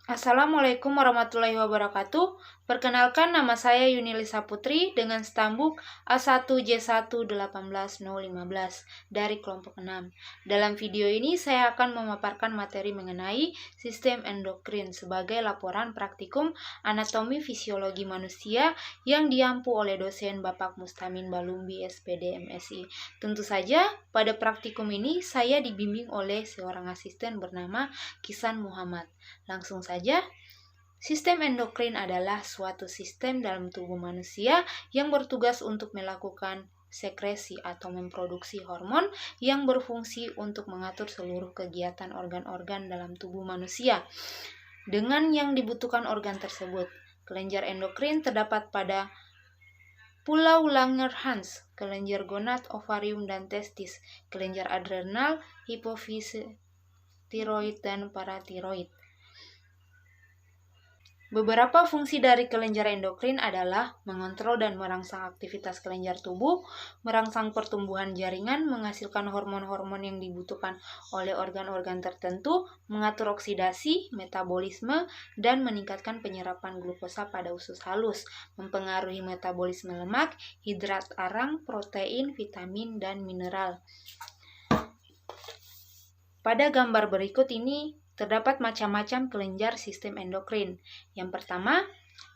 Assalamualaikum warahmatullahi wabarakatuh. Perkenalkan, nama saya Yunilisa Putri dengan stambuk A1J1180015 dari kelompok 6. Dalam video ini saya akan memaparkan materi mengenai sistem endokrin sebagai laporan praktikum anatomi fisiologi manusia yang diampu oleh dosen Bapak Mustamin Balumbi SPD MSI. Tentu saja pada praktikum ini saya dibimbing oleh seorang asisten bernama Kisan Muhammad. Langsung saja, sistem endokrin adalah suatu sistem dalam tubuh manusia yang bertugas untuk melakukan sekresi atau memproduksi hormon yang berfungsi untuk mengatur seluruh kegiatan organ-organ dalam tubuh manusia dengan yang dibutuhkan organ tersebut. Kelenjar endokrin terdapat pada Pulau Langerhans, kelenjar gonad, ovarium, dan testis, kelenjar adrenal, hipofise, tiroid, dan paratiroid. Beberapa fungsi dari kelenjar endokrin adalah mengontrol dan merangsang aktivitas kelenjar tubuh, merangsang pertumbuhan jaringan, menghasilkan hormon-hormon yang dibutuhkan oleh organ-organ tertentu, mengatur oksidasi, metabolisme, dan meningkatkan penyerapan glukosa pada usus halus, mempengaruhi metabolisme lemak, hidrat arang, protein, vitamin, dan mineral. Pada gambar berikut ini terdapat macam-macam kelenjar sistem endokrin. Yang pertama,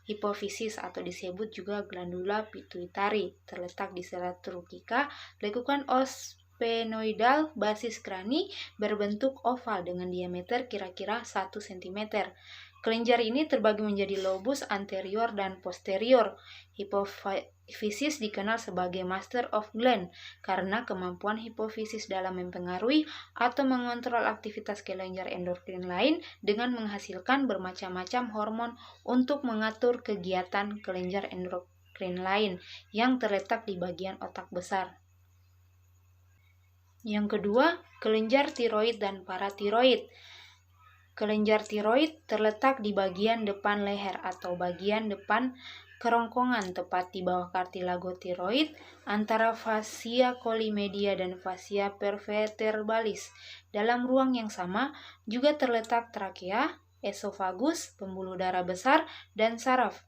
hipofisis atau disebut juga glandula pituitari, terletak di sela trukika, lekukan sphenoidal basis krani, berbentuk oval dengan diameter kira-kira 1 cm. Kelenjar ini terbagi menjadi lobus anterior dan posterior. Hipofisis dikenal sebagai master of gland karena kemampuan hipofisis dalam mempengaruhi atau mengontrol aktivitas kelenjar endokrin lain dengan menghasilkan bermacam-macam hormon untuk mengatur kegiatan kelenjar endokrin lain yang terletak di bagian otak besar. Yang kedua, kelenjar tiroid dan paratiroid. Kelenjar tiroid terletak di bagian depan leher atau bagian depan kerongkongan tepat di bawah kartilago tiroid antara fascia colimedia dan fascia pervertebralis. Dalam ruang yang sama juga terletak trakea, esofagus, pembuluh darah besar, dan saraf.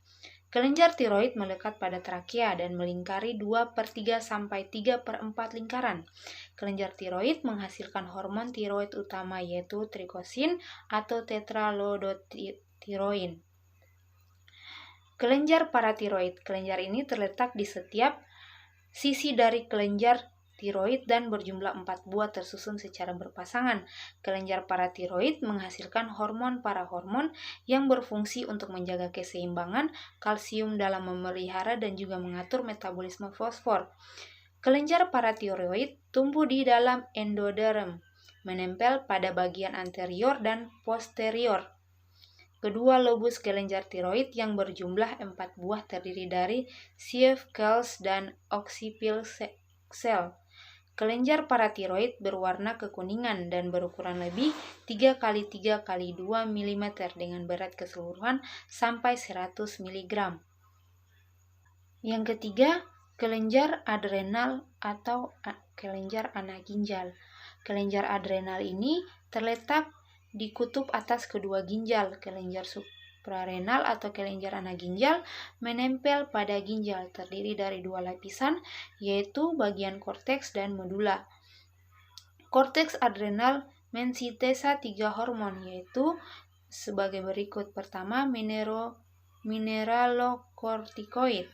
Kelenjar tiroid melekat pada trakea dan melingkari 2/3 sampai 3/4 lingkaran. Kelenjar tiroid menghasilkan hormon tiroid utama yaitu trikosin atau tetraldotiroin. Kelenjar paratiroid. Kelenjar ini terletak di setiap sisi dari kelenjar tiroid dan berjumlah 4 buah tersusun secara berpasangan. Kelenjar paratiroid menghasilkan hormon parahormon yang berfungsi untuk menjaga keseimbangan kalsium dalam memelihara dan juga mengatur metabolisme fosfor. Kelenjar paratiroid tumbuh di dalam endoderm, menempel pada bagian anterior dan posterior. Kedua lobus kelenjar tiroid yang berjumlah 4 buah terdiri dari sieve cells dan occipit cell. Kelenjar paratiroid berwarna kekuningan dan berukuran lebih 3x3x2 mm dengan berat keseluruhan sampai 100 mg. Yang ketiga, kelenjar adrenal atau kelenjar anak ginjal. Kelenjar adrenal ini terletak di kutub atas kedua ginjal. Kelenjar suprarenal atau kelenjar anak ginjal menempel pada ginjal, terdiri dari 2 lapisan, yaitu bagian korteks dan medula. Korteks adrenal mensintesa 3 hormon, yaitu sebagai berikut. Pertama, mineralokortikoid.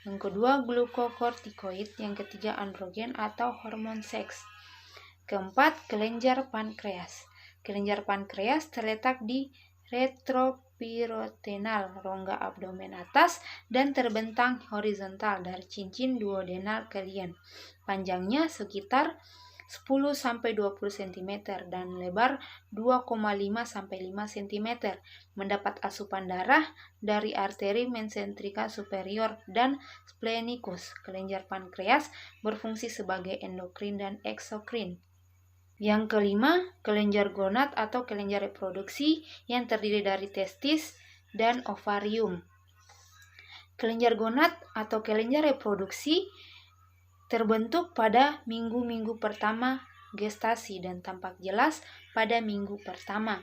Yang kedua, glukokortikoid. Yang ketiga, androgen atau hormon seks. Keempat, kelenjar pankreas. Kelenjar pankreas terletak di retroperitoneal, rongga abdomen atas, dan terbentang horizontal dari cincin duodenal kalian. Panjangnya sekitar 10-20 cm dan lebar 2,5-5 cm. Mendapat asupan darah dari arteri mesenterika superior dan splenikus. Kelenjar pankreas berfungsi sebagai endokrin dan eksokrin. Yang kelima, kelenjar gonad atau kelenjar reproduksi yang terdiri dari testis dan ovarium. Kelenjar gonad atau kelenjar reproduksi terbentuk pada minggu-minggu pertama gestasi dan tampak jelas pada minggu pertama.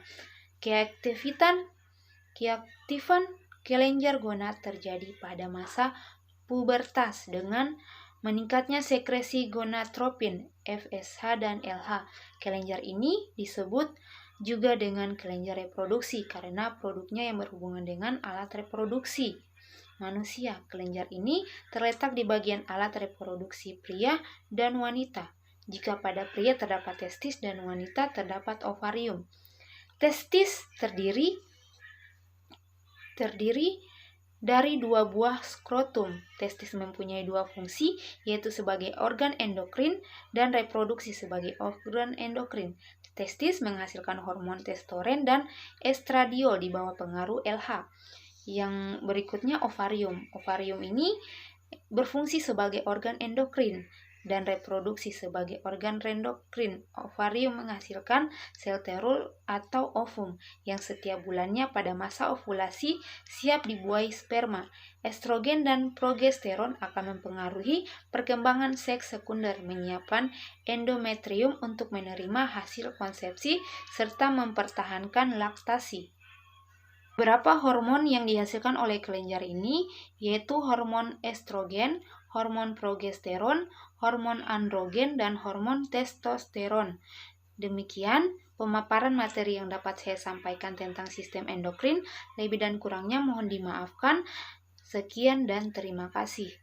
Keaktifan kelenjar gonad terjadi pada masa pubertas dengan meningkatnya sekresi gonadotropin, FSH dan LH. Kelenjar ini disebut juga dengan kelenjar reproduksi karena produknya yang berhubungan dengan alat reproduksi manusia. Kelenjar ini terletak di bagian alat reproduksi pria dan wanita. Jika pada pria terdapat testis dan wanita terdapat ovarium. Testis terdiri dari 2 buah skrotum. Testis mempunyai 2 fungsi, yaitu sebagai organ endokrin dan reproduksi sebagai organ endokrin. Testis menghasilkan hormon testosteron dan estradiol di bawah pengaruh LH. Yang berikutnya ovarium. Ovarium ini berfungsi sebagai organ endokrin dan reproduksi sebagai organ endokrin. Ovarium menghasilkan sel telur atau ovum yang setiap bulannya pada masa ovulasi siap dibuahi sperma. Estrogen dan progesteron akan mempengaruhi perkembangan seks sekunder, menyiapkan endometrium untuk menerima hasil konsepsi serta mempertahankan laktasi. Beberapa hormon yang dihasilkan oleh kelenjar ini yaitu hormon estrogen, hormon progesteron, hormon androgen, dan hormon testosteron. Demikian pemaparan materi yang dapat saya sampaikan tentang sistem endokrin. Lebih dan kurangnya mohon dimaafkan. Sekian dan terima kasih.